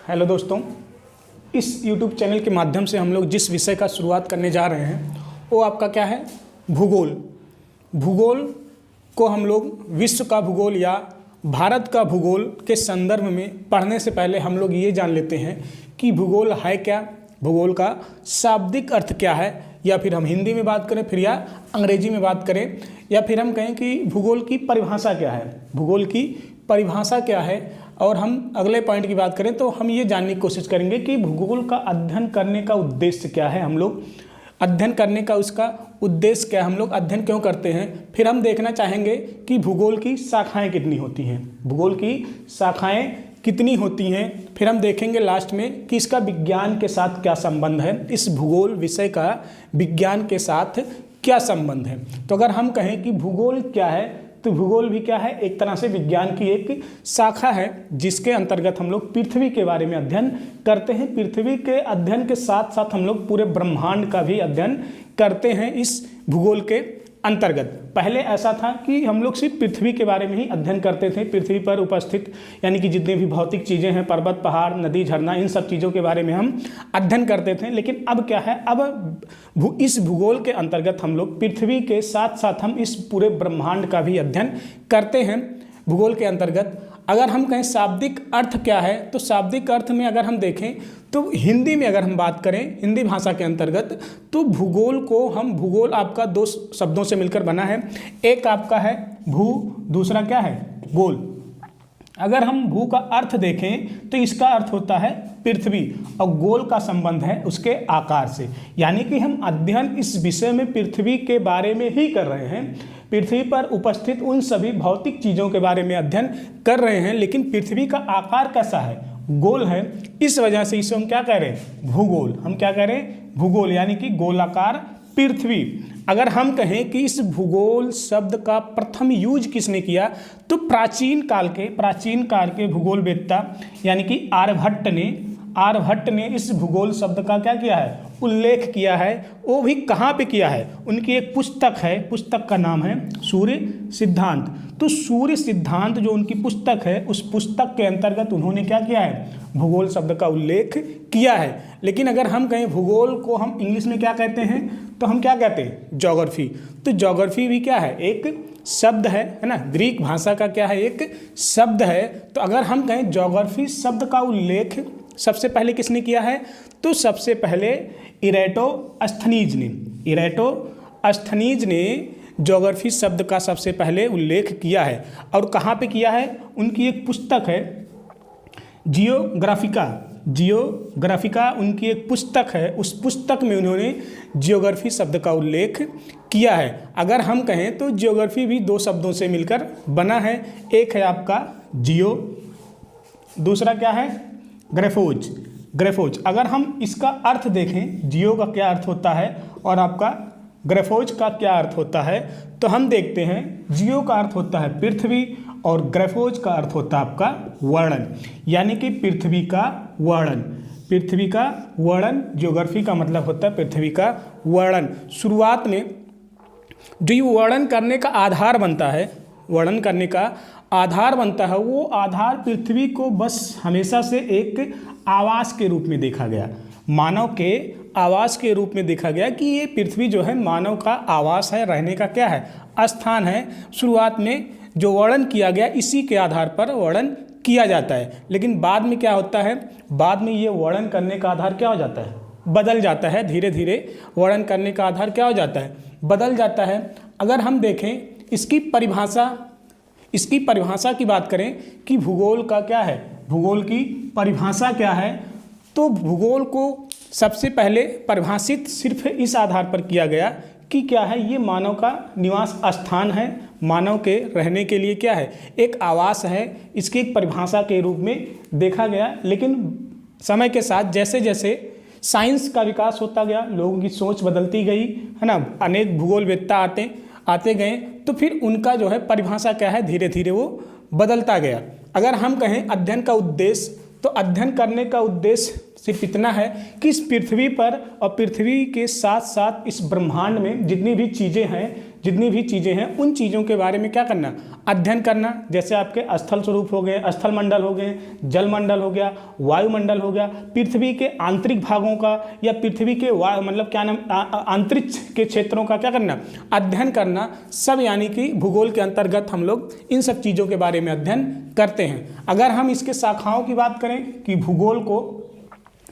Hello दोस्तों, इस YouTube channel के माध्यम से हम लोग जिस विषय का शुरुआत करने जा रहे हैं वो आपका क्या है, भूगोल। भूगोल को हम लोग विश्व का भूगोल या भारत का भूगोल के संदर्भ में पढ़ने से पहले हम लोग ये जान लेते हैं कि भूगोल है क्या, भूगोल का शाब्दिक अर्थ क्या है, या फिर हम हिंदी में बात करें फिर या अंग्रेजी में बात करें, या फिर हम कहें कि भूगोल की परिभाषा क्या है, भूगोल की परिभाषा क्या है। और हम अगले पॉइंट की बात करें तो हम ये जानने की कोशिश करेंगे कि भूगोल का अध्ययन करने का उद्देश्य क्या है, हम लोग अध्ययन करने का उसका उद्देश्य क्या है, हम लोग अध्ययन क्यों करते हैं। फिर हम देखना चाहेंगे कि भूगोल की शाखाएं कितनी होती हैं, भूगोल की शाखाएं कितनी होती हैं। फिर हम देखेंगे लास्ट में कि इसका विज्ञान के साथ क्या संबंध है, इस भूगोल विषय का विज्ञान के साथ क्या संबंध है। तो अगर हम कहें कि भूगोल क्या है तो भूगोल भी क्या है, एक तरह से विज्ञान की एक शाखा है जिसके अंतर्गत हम लोग पृथ्वी के बारे में अध्ययन करते हैं। पृथ्वी के अध्ययन के साथ साथ हम लोग पूरे ब्रह्मांड का भी अध्ययन करते हैं इस भूगोल के अंतर्गत। पहले ऐसा था कि हम लोग सिर्फ पृथ्वी के बारे में ही अध्ययन करते थे, पृथ्वी पर उपस्थित यानी कि जितनी भी भौतिक चीज़ें हैं, पर्वत, पहाड़, नदी, झरना, इन सब चीज़ों के बारे में हम अध्ययन करते थे। लेकिन अब क्या है, अब इस भूगोल के अंतर्गत हम लोग पृथ्वी के साथ साथ हम इस पूरे ब्रह्मांड का भी अध्ययन करते हैं भूगोल के अंतर्गत। अगर हम कहें शाब्दिक अर्थ क्या है, तो शाब्दिक अर्थ में अगर हम देखें तो हिंदी में अगर हम बात करें, हिंदी भाषा के अंतर्गत, तो भूगोल को हम, भूगोल आपका दो शब्दों से मिलकर बना है। एक आपका है भू, दूसरा क्या है, गोल। अगर हम भू का अर्थ देखें तो इसका अर्थ होता है पृथ्वी, और गोल का संबंध है उसके आकार से। यानी कि हम अध्ययन इस विषय में पृथ्वी के बारे में ही कर रहे हैं, पृथ्वी पर उपस्थित उन सभी भौतिक चीज़ों के बारे में अध्ययन कर रहे हैं। लेकिन पृथ्वी का आकार कैसा है, गोल है, इस वजह से इसे हम क्या कह रहे हैं, भूगोल। हम क्या कह रहे हैं, भूगोल, यानी कि गोलाकार पृथ्वी। अगर हम कहें कि इस भूगोल शब्द का प्रथम यूज किसने किया, तो प्राचीन काल के भूगोलवेत्ता यानी कि आर्यभट्ट ने इस भूगोल शब्द का क्या किया है, उल्लेख किया है। वो भी कहाँ पे किया है, उनकी एक पुस्तक है, पुस्तक का नाम है सूर्य सिद्धांत। तो सूर्य सिद्धांत जो उनकी पुस्तक है, उस पुस्तक के अंतर्गत उन्होंने क्या किया है, भूगोल शब्द का उल्लेख किया है। लेकिन अगर हम कहें भूगोल को हम इंग्लिश में क्या कहते हैं, तो हम क्या कहते हैं, ज्योग्राफी। तो ज्योग्राफी भी क्या है, एक शब्द है ना, ग्रीक भाषा का क्या है, एक शब्द है। तो अगर हम कहें ज्योग्राफी शब्द का उल्लेख सबसे पहले किसने किया है, तो सबसे पहले इरेटोस्थनीज ने ज्योग्राफी शब्द का सबसे पहले उल्लेख किया है। और कहाँ पे किया है, उनकी एक पुस्तक है जियोग्राफिका उनकी एक पुस्तक है, उस पुस्तक में उन्होंने जियोग्राफी शब्द का उल्लेख किया है। अगर हम कहें तो जियोग्राफी भी दो शब्दों से मिलकर बना है, एक है आपका जियो, दूसरा क्या है, ग्रेफोज। अगर हम इसका अर्थ देखें, जियो का क्या अर्थ होता है और आपका ग्रेफोज का क्या अर्थ होता है, तो हम देखते हैं जियो का अर्थ होता है पृथ्वी और ग्रेफोज का अर्थ होता है आपका वर्णन, यानी कि पृथ्वी का वर्णन। ज्योग्राफी का मतलब होता है पृथ्वी का वर्णन। शुरुआत में जो ये वर्णन करने का आधार बनता है, वो आधार पृथ्वी को बस हमेशा से एक आवास के रूप में देखा गया, मानव के आवास के रूप में देखा गया कि ये पृथ्वी जो है मानव का आवास है, रहने का क्या है, स्थान है। शुरुआत में जो वर्णन किया गया इसी के आधार पर वर्णन किया जाता है। लेकिन बाद में क्या होता है, बाद में ये वर्णन करने का आधार क्या हो जाता है, बदल जाता है। धीरे धीरे वर्णन करने का आधार क्या हो जाता है, बदल जाता है। अगर हम देखें इसकी परिभाषा की बात करें कि भूगोल का क्या है, भूगोल की परिभाषा क्या है, तो भूगोल को सबसे पहले परिभाषित सिर्फ इस आधार पर किया गया कि क्या है, ये मानव का निवास स्थान है, मानव के रहने के लिए क्या है, एक आवास है। इसकी एक परिभाषा के रूप में देखा गया। लेकिन समय के साथ जैसे जैसे साइंस का विकास होता गया, लोगों की सोच बदलती गई, है ना, अनेक भूगोलवेत्ता आते गए, तो फिर उनका जो है परिभाषा क्या है, धीरे धीरे वो बदलता गया। अगर हम कहें अध्ययन का उद्देश्य, तो अध्ययन करने का उद्देश्य सिर्फ इतना है कि इस पृथ्वी पर और पृथ्वी के साथ साथ इस ब्रह्मांड में जितनी भी चीज़ें हैं, जितनी भी चीज़ें हैं उन चीज़ों के बारे में क्या करना, अध्ययन करना। जैसे आपके स्थल स्वरूप हो गए, स्थल मंडल हो गए, जल मंडल हो गया, वायुमंडल हो गया, पृथ्वी के आंतरिक भागों का या पृथ्वी के मतलब क्या नाम अंतरिक्ष के क्षेत्रों का क्या करना, अध्ययन करना, सब यानी कि भूगोल के अंतर्गत हम लोग इन सब चीज़ों के बारे में अध्ययन करते हैं। अगर हम इसके शाखाओं की बात करें कि भूगोल को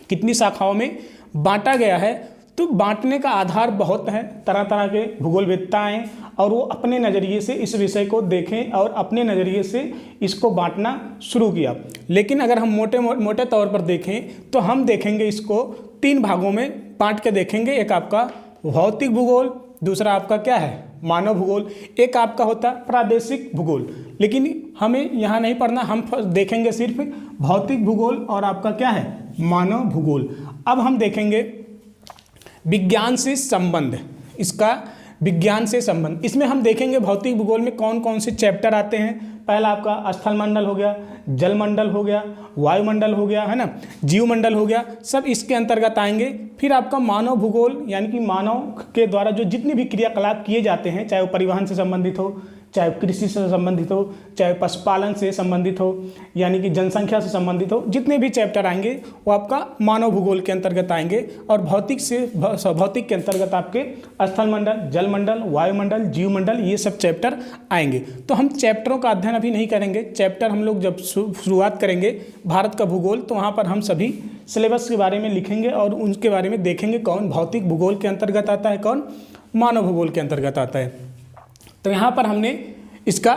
कितनी शाखाओं में बांटा गया है, तो बांटने का आधार बहुत है, तरह तरह के भूगोलवेत्ता हैं और वो अपने नज़रिए से इस विषय को देखें और अपने नज़रिए से इसको बांटना शुरू किया। लेकिन अगर हम मोटे तौर पर देखें तो हम देखेंगे इसको 3 भागों में बांट के देखेंगे। एक आपका भौतिक भूगोल, दूसरा आपका क्या है मानव भूगोल, एक आपका होता है प्रादेशिक भूगोल। लेकिन हमें यहाँ नहीं पढ़ना, हम देखेंगे सिर्फ भौतिक भूगोल और आपका क्या है मानव भूगोल। अब हम देखेंगे विज्ञान से संबंध, इसका विज्ञान से संबंध। इसमें हम देखेंगे भौतिक भूगोल में कौन कौन से चैप्टर आते हैं। पहला आपका स्थल मंडल हो गया, जल मंडल हो गया, वायुमंडल हो गया, है ना, जीवमंडल हो गया, सब इसके अंतर्गत आएंगे। फिर आपका मानव भूगोल यानी कि मानव के द्वारा जो जितने भी क्रियाकलाप किए जाते हैं, चाहे वो परिवहन से संबंधित हो, चाहे कृषि से संबंधित हो, चाहे पशुपालन से संबंधित हो, यानी कि जनसंख्या से संबंधित हो, जितने भी चैप्टर आएंगे वो आपका मानव भूगोल के अंतर्गत आएंगे। और भौतिक के अंतर्गत आपके स्थल मंडल, जल मंडल, वायुमंडल, जीवमंडल, ये सब चैप्टर आएंगे। तो हम चैप्टरों का अध्ययन अभी नहीं करेंगे। चैप्टर हम लोग जब शुरुआत करेंगे भारत का भूगोल, तो वहाँ पर हम सभी सिलेबस के बारे में लिखेंगे और उनके बारे में देखेंगे कौन भौतिक भूगोल के अंतर्गत आता है, कौन मानव भूगोल के अंतर्गत आता है। तो यहाँ पर हमने इसका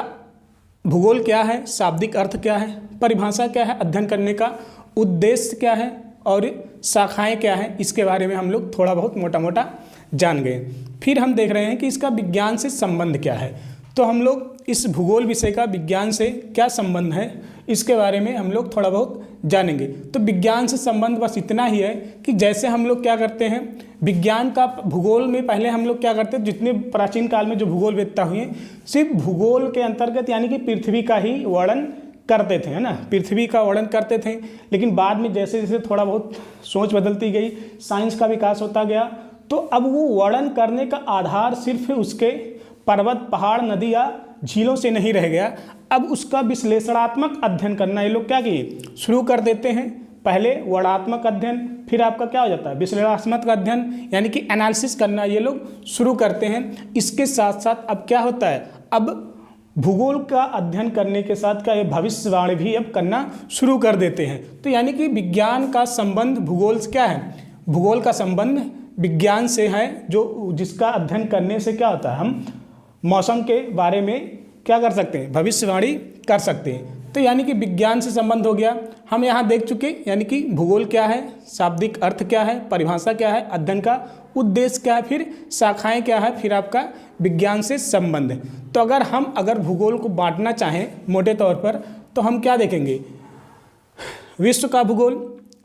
भूगोल क्या है, शाब्दिक अर्थ क्या है, परिभाषा क्या है, अध्ययन करने का उद्देश्य क्या है और शाखाएं क्या हैं, इसके बारे में हम लोग थोड़ा बहुत मोटा मोटा जान गए। फिर हम देख रहे हैं कि इसका विज्ञान से संबंध क्या है। तो हम लोग इस भूगोल विषय का विज्ञान से क्या संबंध है, इसके बारे में हम लोग थोड़ा बहुत जानेंगे। तो विज्ञान से संबंध बस इतना ही है कि जैसे हम लोग क्या करते हैं, विज्ञान का भूगोल में पहले हम लोग क्या करते हैं, जितने प्राचीन काल में जो भूगोलवेत्ता हुए सिर्फ भूगोल के अंतर्गत यानी कि पृथ्वी का ही वर्णन करते थे, है ना, पृथ्वी का वर्णन करते थे। लेकिन बाद में जैसे जैसे थोड़ा बहुत सोच बदलती गई, साइंस का विकास होता गया, तो अब वो वर्णन करने का आधार सिर्फ उसके पर्वत, पहाड़, नदी या झीलों से नहीं रह गया। अब उसका विश्लेषणात्मक अध्ययन करना ये लोग क्या किए, शुरू कर देते हैं। पहले वर्णात्मक अध्ययन, फिर आपका क्या हो जाता है विश्लेषणात्मक अध्ययन, यानी कि एनालिसिस करना ये लोग शुरू करते हैं। इसके साथ साथ अब क्या होता है, अब भूगोल का अध्ययन करने के साथ क्या ये भविष्यवाणी भी अब करना शुरू कर देते हैं। तो यानी कि विज्ञान का संबंध भूगोल से क्या है, भूगोल का संबंध विज्ञान से है, जो जिसका अध्ययन करने से क्या होता है, हम मौसम के बारे में क्या कर सकते हैं, भविष्यवाणी कर सकते हैं। तो यानी कि विज्ञान से संबंध हो गया। हम यहाँ देख चुके यानी कि भूगोल क्या है, शाब्दिक अर्थ क्या है, परिभाषा क्या है, अध्ययन का उद्देश्य क्या है, फिर शाखाएं क्या है, फिर आपका विज्ञान से संबंध। तो अगर भूगोल को बांटना चाहें मोटे तौर पर, तो हम क्या देखेंगे, विश्व का भूगोल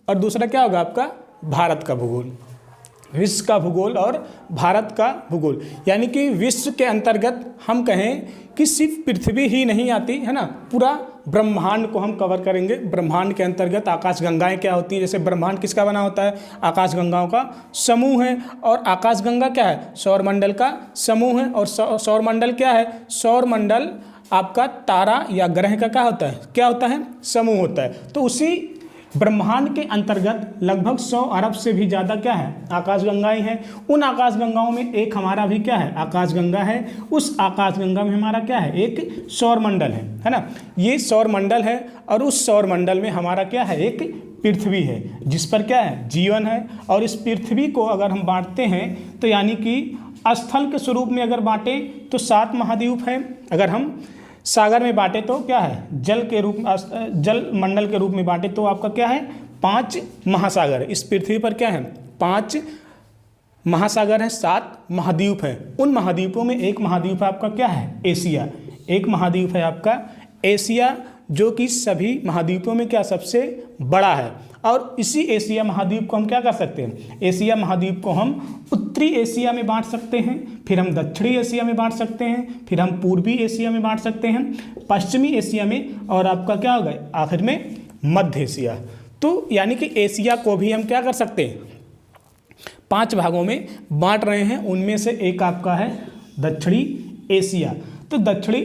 और दूसरा क्या होगा आपका भारत का भूगोल। विश्व का भूगोल और भारत का भूगोल, यानी कि विश्व के अंतर्गत हम कहें कि सिर्फ पृथ्वी ही नहीं आती है ना, पूरा ब्रह्मांड को हम कवर करेंगे। ब्रह्मांड के अंतर्गत आकाशगंगाएं क्या होती हैं, जैसे ब्रह्मांड किसका बना होता है, आकाशगंगाओं का समूह है। और आकाशगंगा क्या है, सौरमंडल का समूह है। और सौरमंडल क्या है, सौरमंडल आपका तारा या ग्रह का क्या होता है समूह होता है। तो उसी ब्रह्मांड के अंतर्गत लगभग 100 अरब से भी ज़्यादा क्या है आकाशगंगाएं हैं। उन आकाशगंगाओं में एक हमारा भी क्या है आकाशगंगा है। उस आकाशगंगा में हमारा क्या है, एक सौरमंडल है ना। ये सौरमंडल है और उस सौरमंडल में हमारा क्या है, एक पृथ्वी है जिस पर क्या है जीवन है। और इस पृथ्वी को अगर हम बांटते हैं तो यानी कि स्थल के स्वरूप में अगर बांटें तो 7 महाद्वीप हैं। अगर हम सागर में बांटे तो क्या है, जल मंडल के रूप में बांटे तो आपका क्या है 5 महासागर। इस पृथ्वी पर क्या है 5 महासागर हैं, 7 महाद्वीप हैं। उन महाद्वीपों में एक महाद्वीप आपका क्या है एशिया। एक महाद्वीप है आपका एशिया, जो कि सभी महाद्वीपों में क्या सबसे बड़ा है। और इसी एशिया महाद्वीप को हम क्या कर सकते हैं, एशिया महाद्वीप को हम उत्तरी एशिया में बांट सकते हैं, फिर हम दक्षिणी एशिया में बांट सकते हैं, फिर हम पूर्वी एशिया में बांट सकते हैं, पश्चिमी एशिया में, और आपका क्या होगा आखिर में मध्य एशिया। तो यानी कि एशिया को भी हम क्या कर सकते हैं 5 भागों में बांट रहे हैं। उनमें से एक आपका है दक्षिणी एशिया। तो दक्षिणी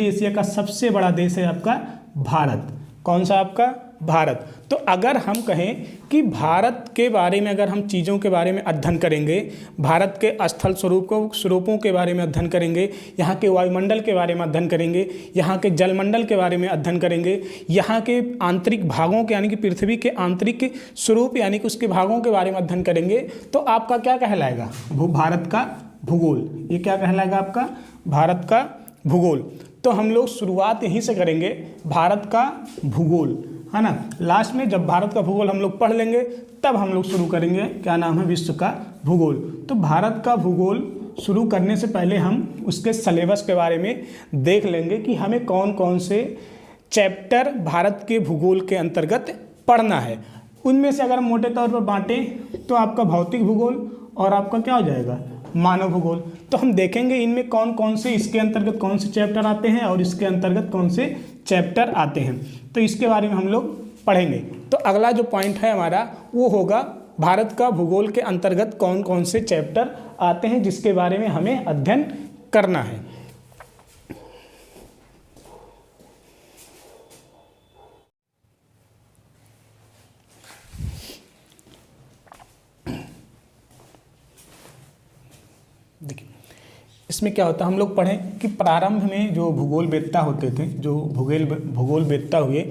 एशिया का सबसे बड़ा देश है आपका भारत। कौन सा आपका? भारत। तो अगर हम कहें कि भारत के बारे में अगर हम चीज़ों के बारे में अध्ययन करेंगे, भारत के स्थल स्वरूपों के बारे में अध्ययन करेंगे, यहाँ के वायुमंडल के बारे में अध्ययन करेंगे, यहाँ के जलमंडल के बारे में अध्ययन करेंगे, यहाँ के आंतरिक भागों के यानी कि पृथ्वी के आंतरिक स्वरूप यानी कि उसके भागों के बारे में अध्ययन करेंगे, तो आपका क्या कहलाएगा? भारत का भूगोल। ये क्या कहलाएगा आपका? भारत का भूगोल। तो हम लोग शुरुआत यहीं से करेंगे, भारत का भूगोल, है ना। लास्ट में जब भारत का भूगोल हम लोग पढ़ लेंगे तब हम लोग शुरू करेंगे, क्या नाम है, विश्व का भूगोल। तो भारत का भूगोल शुरू करने से पहले हम उसके सिलेबस के बारे में देख लेंगे कि हमें कौन कौन से चैप्टर भारत के भूगोल के अंतर्गत पढ़ना है। उनमें से अगर हम मोटे तौर पर बांटें तो आपका भौतिक भूगोल और आपका क्या हो जाएगा, मानव भूगोल। तो हम देखेंगे इनमें कौन कौन से, इसके अंतर्गत कौन से चैप्टर आते हैं और इसके अंतर्गत कौन से चैप्टर आते हैं, तो इसके बारे में हम लोग पढ़ेंगे। तो अगला जो पॉइंट है हमारा वो होगा भारत का भूगोल के अंतर्गत कौन कौन से चैप्टर आते हैं जिसके बारे में हमें अध्ययन करना है। देखिए इसमें क्या होता है, हम लोग पढ़ें कि प्रारंभ में जो भूगोल वेत्ता होते थे, जो भूगोल वेत्ता हुए,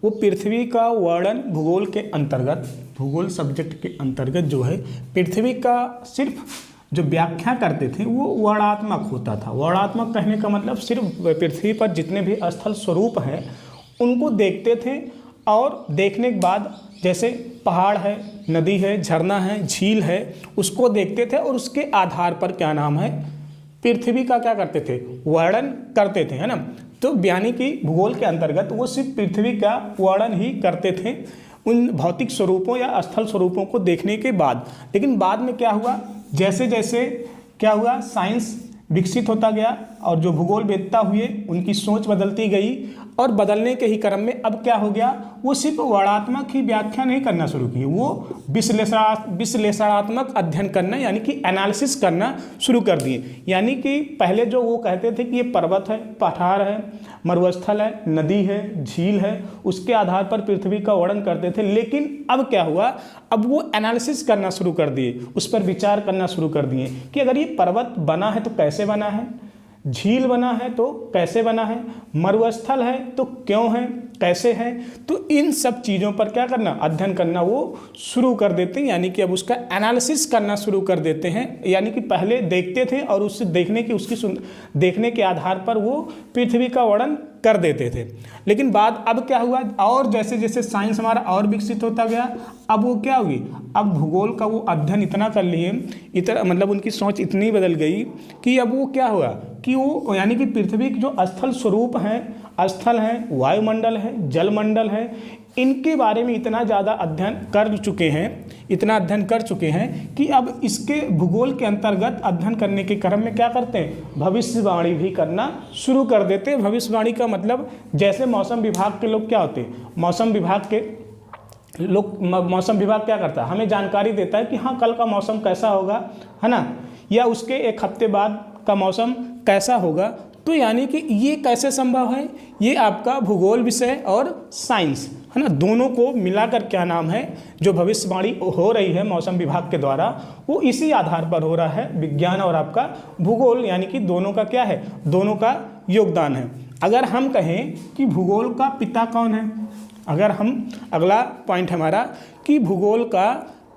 वो पृथ्वी का वर्णन भूगोल के अंतर्गत, भूगोल सब्जेक्ट के अंतर्गत जो है पृथ्वी का सिर्फ जो व्याख्या करते थे वो वर्णात्मक होता था। वर्णात्मक कहने का मतलब सिर्फ पृथ्वी पर जितने भी स्थल स्वरूप हैं उनको देखते थे और देखने के बाद जैसे पहाड़ है, नदी है, झरना है, झील है, उसको देखते थे और उसके आधार पर क्या नाम है, पृथ्वी का क्या करते थे, वर्णन करते थे, है ना। तो यानी कि भूगोल के अंतर्गत वो सिर्फ पृथ्वी का वर्णन ही करते थे उन भौतिक स्वरूपों या स्थल स्वरूपों को देखने के बाद। लेकिन बाद में क्या हुआ, जैसे जैसे क्या हुआ, साइंस विकसित होता गया और जो भूगोल वेत्ता हुए उनकी सोच बदलती गई और बदलने के ही क्रम में अब क्या हो गया, वो सिर्फ वर्णात्मक ही व्याख्या नहीं करना शुरू की, वो विश्लेषणात्मक अध्ययन करना यानी कि एनालिसिस करना शुरू कर दिए। यानी कि पहले जो वो कहते थे कि ये पर्वत है, पठार है, मरुस्थल है, नदी है, झील है, उसके आधार पर पृथ्वी का वर्णन करते थे। लेकिन अब क्या हुआ, अब वो एनालिसिस करना शुरू कर दिए, उस पर विचार करना शुरू कर दिए कि अगर ये पर्वत बना है तो कैसे बना है, झील बना है तो कैसे बना है, मरुस्थल है तो क्यों है, कैसे है। तो इन सब चीज़ों पर क्या करना, अध्ययन करना वो शुरू कर देते हैं, यानी कि अब उसका एनालिसिस करना शुरू कर देते हैं। यानी कि पहले देखते थे और उससे देखने के आधार पर वो पृथ्वी का वर्णन कर देते थे। लेकिन बाद अब क्या हुआ, और जैसे जैसे साइंस हमारा और विकसित होता गया, अब वो क्या हुई, अब भूगोल का वो अध्ययन इतना कर लिए, इतना मतलब उनकी सोच इतनी बदल गई कि अब वो क्या हुआ कि वो यानी कि पृथ्वी के जो स्थल स्वरूप हैं, स्थल हैं, वायुमंडल है, जलमंडल है, इनके बारे में इतना ज़्यादा अध्ययन कर चुके हैं कि अब इसके भूगोल के अंतर्गत अध्ययन करने के क्रम में क्या करते हैं, भविष्यवाणी भी करना शुरू कर देते हैं। भविष्यवाणी का मतलब जैसे मौसम विभाग के लोग क्या होते हैं, मौसम विभाग क्या करता है, हमें जानकारी देता है कि हाँ कल का मौसम कैसा होगा, है ना, या उसके एक हफ्ते बाद का मौसम कैसा होगा। तो यानी कि ये कैसे संभव है, ये आपका भूगोल विषय और साइंस, है ना, दोनों को मिलाकर क्या नाम है, जो भविष्यवाणी हो रही है मौसम विभाग के द्वारा, वो इसी आधार पर हो रहा है, विज्ञान और आपका भूगोल, यानी कि दोनों का क्या है, दोनों का योगदान है। अगर हम कहें कि भूगोल का पिता कौन है, अगर हम अगला पॉइंट हमारा कि भूगोल का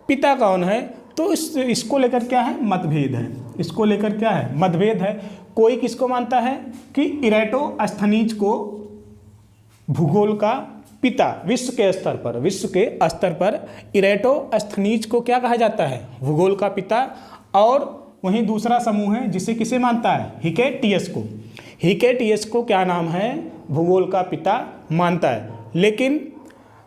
पिता कौन है, तो इसको लेकर क्या है, मतभेद है। इसको लेकर क्या है, मतभेद है। कोई किसको मानता है कि इरेटोस्थनीज को भूगोल का पिता विश्व के स्तर पर इरेटोस्थनीज को क्या कहा जाता है, भूगोल का पिता। और वहीं दूसरा समूह है जिसे किसे मानता है, हिकेटियस को क्या नाम है, भूगोल का पिता मानता है। लेकिन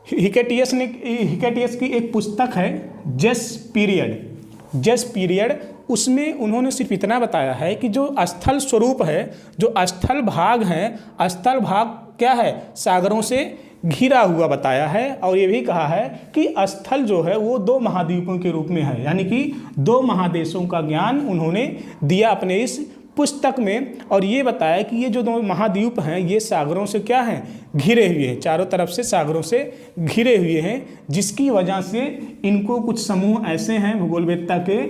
हिकेटियस की एक पुस्तक है जस पीरियड, उसमें उन्होंने सिर्फ इतना बताया है कि जो स्थल स्वरूप है, जो स्थल भाग हैं, स्थल भाग क्या है, सागरों से घिरा हुआ बताया है और ये भी कहा है कि स्थल जो है वो 2 महाद्वीपों के रूप में है, यानी कि 2 महादेशों का ज्ञान उन्होंने दिया अपने इस पुस्तक में। और ये बताया कि ये जो 2 महाद्वीप हैं ये सागरों से क्या हैं, घिरे हुए हैं, चारों तरफ से सागरों से घिरे हुए हैं, जिसकी वजह से इनको कुछ समूह ऐसे हैं भूगोलवेत्ता के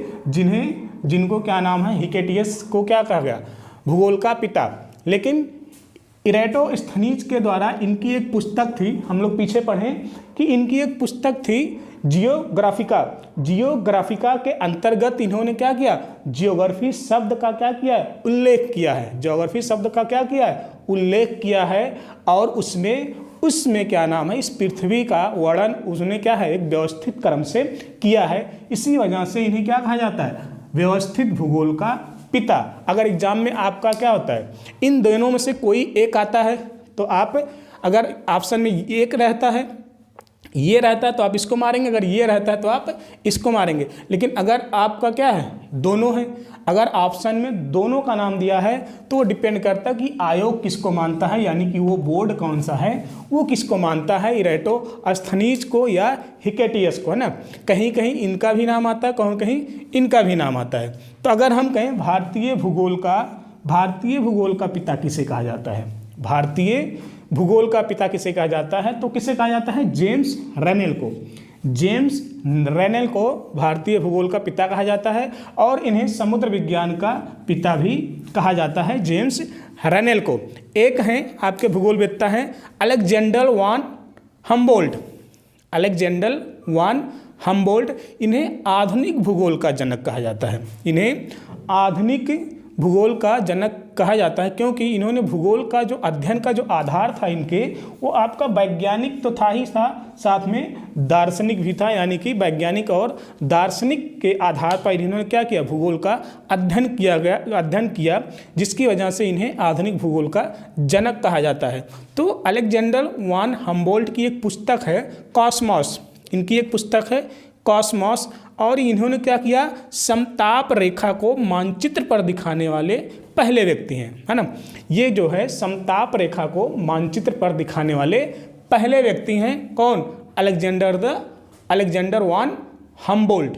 जिनको क्या नाम है, हिकेटियस को क्या कहा गया, भूगोल का पिता। लेकिन इरेटोस्थनीज के द्वारा इनकी एक पुस्तक थी, हम लोग पीछे पढ़ें कि इनकी एक पुस्तक थी जियोग्राफिका। जियोग्राफिका के अंतर्गत इन्होंने क्या किया, जियोग्राफी शब्द का क्या किया है, उल्लेख किया है। जियोग्राफी शब्द का क्या किया है, उल्लेख किया है। और उसमें क्या नाम है, इस पृथ्वी का वर्णन उसने क्या है, एक व्यवस्थित क्रम से किया है। इसी वजह से इन्हें क्या कहा जाता है, व्यवस्थित भूगोल का पिता। अगर एग्जाम में आपका क्या होता है, इन दोनों में से कोई एक आता है तो आप, अगर ऑप्शन में एक रहता है, ये रहता है तो आप इसको मारेंगे, अगर ये रहता है तो आप इसको मारेंगे। लेकिन अगर आपका क्या है, दोनों है, अगर ऑप्शन में दोनों का नाम दिया है तो वो डिपेंड करता है कि आयोग किसको मानता है, यानी कि वो बोर्ड कौन सा है, वो किसको मानता है, इरेटोस्थनीज को या हिकेटियस को, है ना। कहीं कहीं इनका भी नाम आता है, कहीं कहीं इनका भी नाम आता है। तो अगर हम कहें भारतीय भूगोल का पिता किसे कहा जाता है, भारतीय भूगोल का पिता किसे कहा जाता है, तो किसे कहा जाता है, जेम्स रेनेल को। जेम्स रेनेल को भारतीय भूगोल का पिता कहा जाता है और इन्हें समुद्र विज्ञान का पिता भी कहा जाता है, जेम्स रेनेल को। एक हैं आपके भूगोलवेत्ता हैं अलेक्जेंडर वान हम्बोल्ट। अलेक्जेंडर वान हम्बोल्ट, इन्हें आधुनिक भूगोल का जनक कहा जाता है। इन्हें आधुनिक भूगोल का जनक कहा जाता है क्योंकि इन्होंने भूगोल का जो अध्ययन का जो आधार था इनके, वो आपका वैज्ञानिक तो था ही था, साथ में दार्शनिक भी था। यानी कि वैज्ञानिक और दार्शनिक के आधार पर इन्होंने क्या किया, भूगोल का अध्ययन किया, जिसकी वजह से इन्हें आधुनिक भूगोल का जनक कहा जाता है। तो अलेक्जेंडर वान हम्बोल्ट की एक पुस्तक है कॉस्मॉस, इनकी एक पुस्तक है कॉस्मॉस, और इन्होंने क्या किया, समताप रेखा को मानचित्र पर दिखाने वाले पहले व्यक्ति हैं, है ना। ये जो है समताप रेखा को मानचित्र पर दिखाने वाले पहले व्यक्ति हैं, कौन, अलेक्जेंडर वान हम्बोल्ट।